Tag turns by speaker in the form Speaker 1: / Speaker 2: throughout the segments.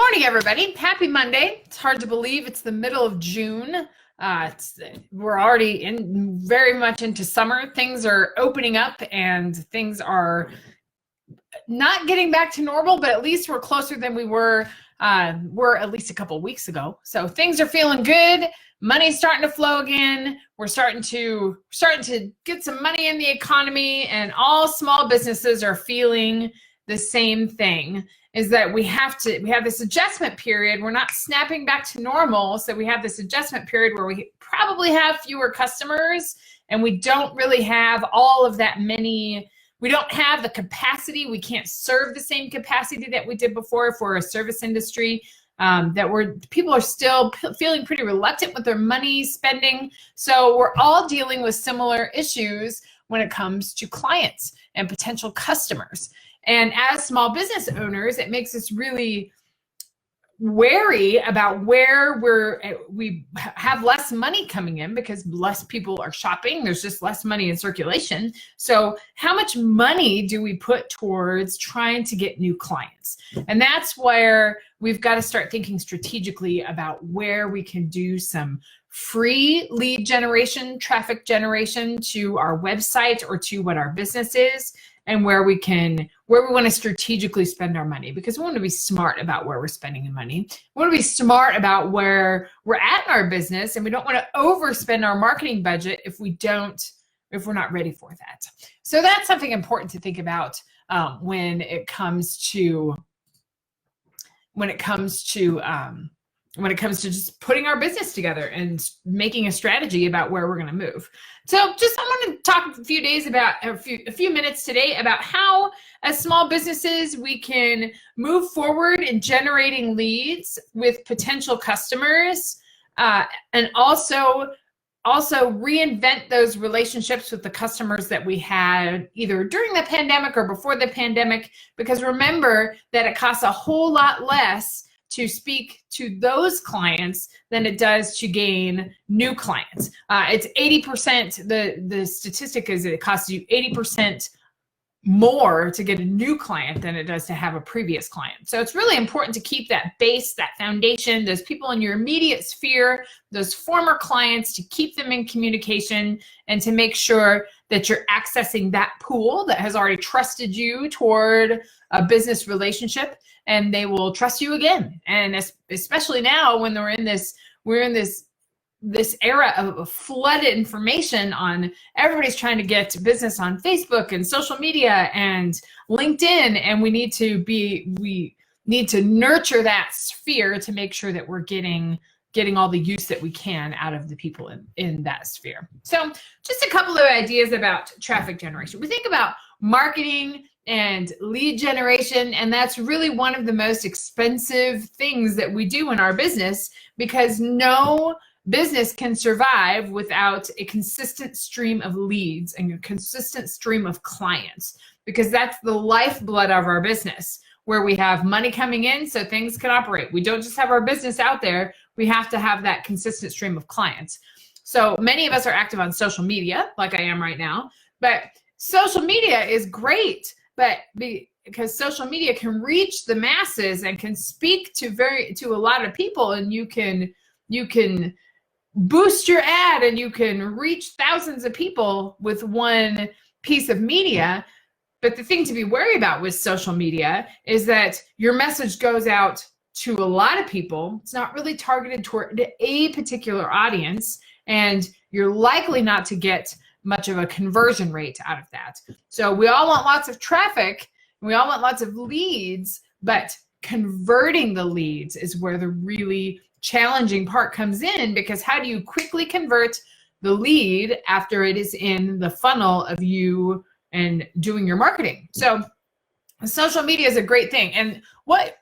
Speaker 1: morning, everybody. Happy Monday. It's hard to believe it's the middle of June. We're already very much into summer. Things are opening up and things are not getting back to normal, but at least we're closer than we were at least a couple of weeks ago. So things are feeling good. Money's starting to flow again. We're starting to get some money in the economy, and all small businesses are feeling the same thing, is that we have this adjustment period. We're not snapping back to normal. So we have this adjustment period where we probably have fewer customers, and we don't really have all of that many. We don't have the capacity. We can't serve the same capacity that we did before for a service industry. People are still feeling pretty reluctant with their money spending. So we're all dealing with similar issues when it comes to clients and potential customers. And as small business owners, it makes us really wary about where we have less money coming in because less people are shopping. There's just less money in circulation. So how much money do we put towards trying to get new clients? And that's where we've got to start thinking strategically about where we can do some free lead generation, traffic generation to our website or to what our business is, and where we want to strategically spend our money, because we want to be smart about where we're spending the money. We want to be smart about where we're at in our business, and we don't want to overspend our marketing budget if we're not ready for that. So that's something important to think about when it comes to just putting our business together and making a strategy about where we're going to move. So I want to talk a few minutes today about how, as small businesses, we can move forward in generating leads with potential customers, and also reinvent those relationships with the customers that we had either during the pandemic or before the pandemic, because remember that it costs a whole lot less to speak to those clients than it does to gain new clients. It's 80%, the statistic is it costs you 80% more to get a new client than it does to have a previous client. So it's really important to keep that base, that foundation, those people in your immediate sphere, those former clients, to keep them in communication and to make sure that you're accessing that pool that has already trusted you toward a business relationship, and they will trust you again. And especially now when we're in this era of flooded information on, everybody's trying to get business on Facebook and social media and LinkedIn, and we need to nurture that sphere to make sure that we're getting all the use that we can out of the people in that sphere. So just a couple of ideas about traffic generation. We think about marketing and lead generation, and that's really one of the most expensive things that we do in our business, because no business can survive without a consistent stream of leads and a consistent stream of clients, because that's the lifeblood of our business, where we have money coming in so things can operate. We don't just have our business out there, we have to have that consistent stream of clients. So many of us are active on social media, like I am right now, but social media is great, because social media can reach the masses and can speak to a lot of people, and you can boost your ad and you can reach thousands of people with one piece of media. But the thing to be wary about with social media is that your message goes out to a lot of people. It's not really targeted toward a particular audience, and you're likely not to get much of a conversion rate out of that. So we all want lots of traffic, and we all want lots of leads, but converting the leads is where the really challenging part comes in, because how do you quickly convert the lead after it is in the funnel of you and doing your marketing? So social media is a great thing. And what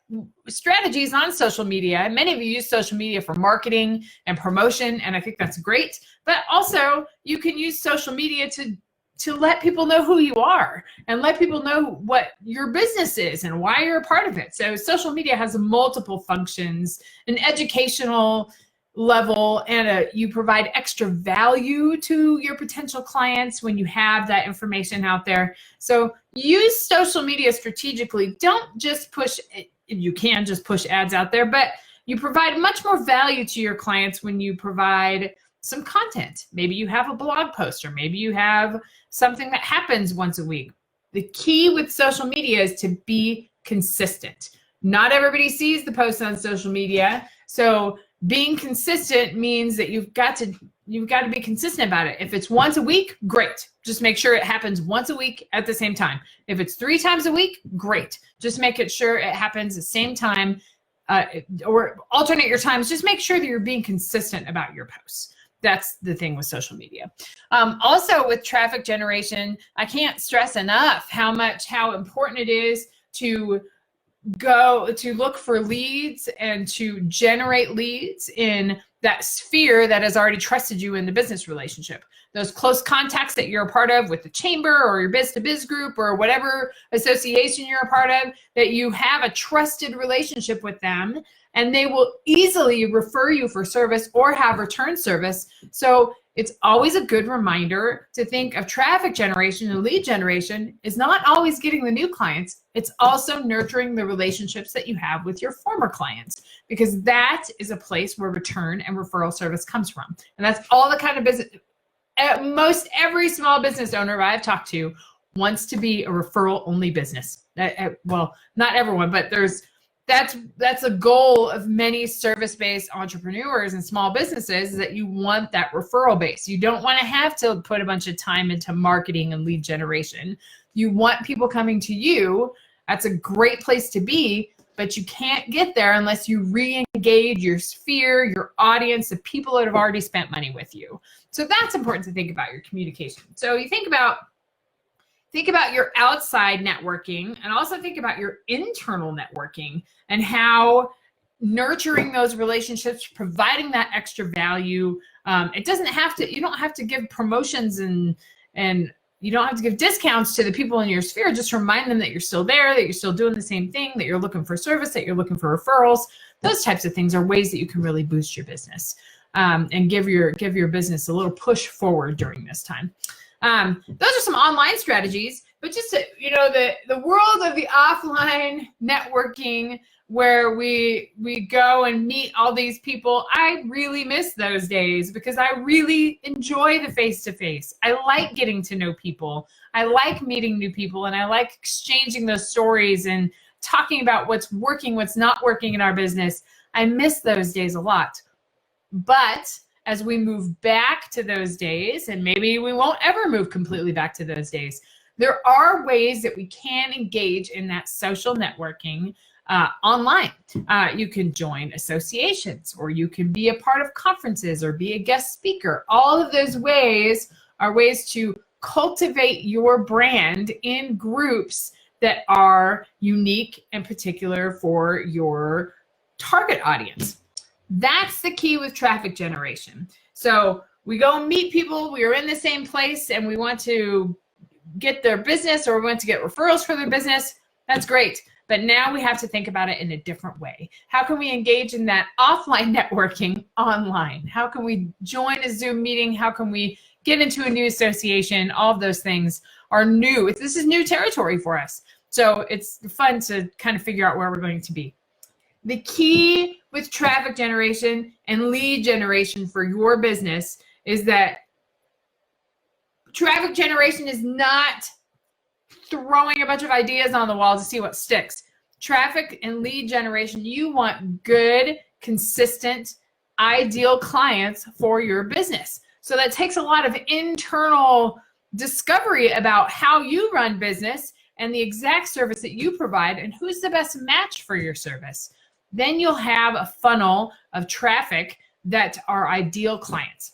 Speaker 1: strategies on social media? Many of you use social media for marketing and promotion, and I think that's great. But also, you can use social media to let people know who you are and let people know what your business is and why you're a part of it. So social media has multiple functions, an educational level, and you provide extra value to your potential clients when you have that information out there. So use social media strategically. Don't just push you can just push ads out there, but you provide much more value to your clients when you provide some content. Maybe you have a blog post, or maybe you have something that happens once a week. The key with social media is to be consistent. Not everybody sees the posts on social media, so being consistent means that you've got to be consistent about it. If it's once a week, great. Just make sure it happens once a week at the same time. If it's 3 times a week, great. Just make it sure it happens the same time, or alternate your times. Just make sure that you're being consistent about your posts. That's the thing with social media. Also with traffic generation, I can't stress enough how important it is to look for leads and to generate leads in that sphere that has already trusted you in the business relationship. Those close contacts that you're a part of with the chamber or your biz-to-biz group or whatever association you're a part of, that you have a trusted relationship with them, and they will easily refer you for service or have return service. So it's always a good reminder to think of traffic generation and lead generation is not always getting the new clients. It's also nurturing the relationships that you have with your former clients, because that is a place where return and referral service comes from. And that's all the kind of business. Most every small business owner I've talked to wants to be a referral only business. Well, not everyone, but that's a goal of many service-based entrepreneurs and small businesses, is that you want that referral base. You don't want to have to put a bunch of time into marketing and lead generation. You want people coming to you. That's a great place to be, but you can't get there unless you re-engage your sphere, your audience, the people that have already spent money with you. So that's important to think about your communication. So you think about your outside networking, and also think about your internal networking and how nurturing those relationships, providing that extra value. You don't have to give promotions and you don't have to give discounts to the people in your sphere. Just remind them that you're still there, that you're still doing the same thing, that you're looking for service, that you're looking for referrals. Those types of things are ways that you can really boost your business and give your business a little push forward during this time. Those are some online strategies, but just the world of the offline networking, where we go and meet all these people. I really miss those days, because I really enjoy the face-to-face. I like getting to know people. I like meeting new people, and I like exchanging those stories and talking about what's working, what's not working in our business. I miss those days a lot. But as we move back to those days, and maybe we won't ever move completely back to those days, there are ways that we can engage in that social networking online. You can join associations, or you can be a part of conferences, or be a guest speaker. All of those ways are ways to cultivate your brand in groups that are unique and particular for your target audience. That's the key with traffic generation. So we go and meet people, we are in the same place, and we want to get their business, or we want to get referrals for their business. That's great. But now we have to think about it in a different way. How can we engage in that offline networking online? How can we join a Zoom meeting? How can we get into a new association? All of those things are new. This is new territory for us. So it's fun to kind of figure out where we're going to be. The key with traffic generation and lead generation for your business is that traffic generation is not throwing a bunch of ideas on the wall to see what sticks. Traffic and lead generation, you want good, consistent, ideal clients for your business. So that takes a lot of internal discovery about how you run business and the exact service that you provide and who's the best match for your service. Then you'll have a funnel of traffic that are ideal clients.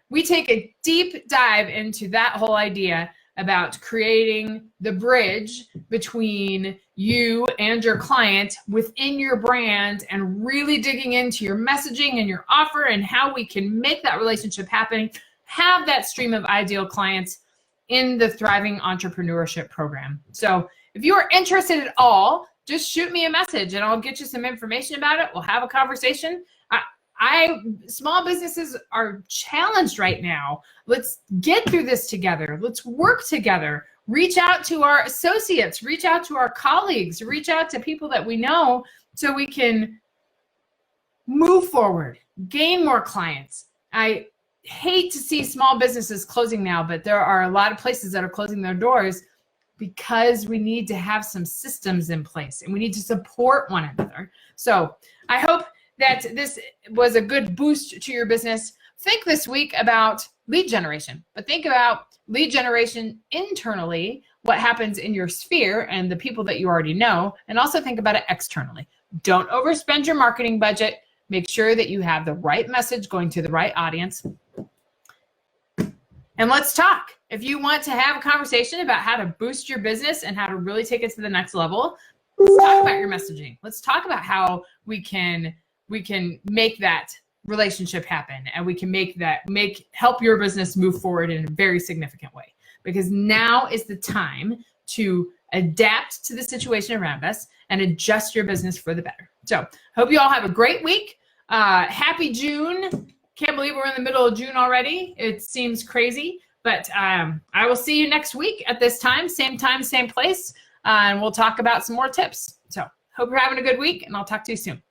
Speaker 1: We take a deep dive into that whole idea about creating the bridge between you and your client within your brand, and really digging into your messaging and your offer and how we can make that relationship happen, have that stream of ideal clients in the Thriving Entrepreneurship Program. So if you are interested at all, just shoot me a message and I'll get you some information about it. We'll have a conversation. Small businesses are challenged right now. Let's get through this together. Let's work together. reach out to our associates, reach out to our colleagues, reach out to people that we know so we can move forward, gain more clients. I hate to see small businesses closing now, but there are a lot of places that are closing their doors because we need to have some systems in place and we need to support one another. So I hope that this was a good boost to your business. Think this week about lead generation, but think about lead generation internally, what happens in your sphere and the people that you already know, and also think about it externally. Don't overspend your marketing budget. Make sure that you have the right message going to the right audience. And let's talk. If you want to have a conversation about how to boost your business and how to really take it to the next level, let's talk about your messaging. Let's talk about how we can make that relationship happen, and we can help your business move forward in a very significant way. Because now is the time to adapt to the situation around us and adjust your business for the better. So hope you all have a great week. Happy June. Can't believe we're in the middle of June already. It seems crazy, but I will see you next week at this time, same place, and we'll talk about some more tips. So hope you're having a good week, and I'll talk to you soon.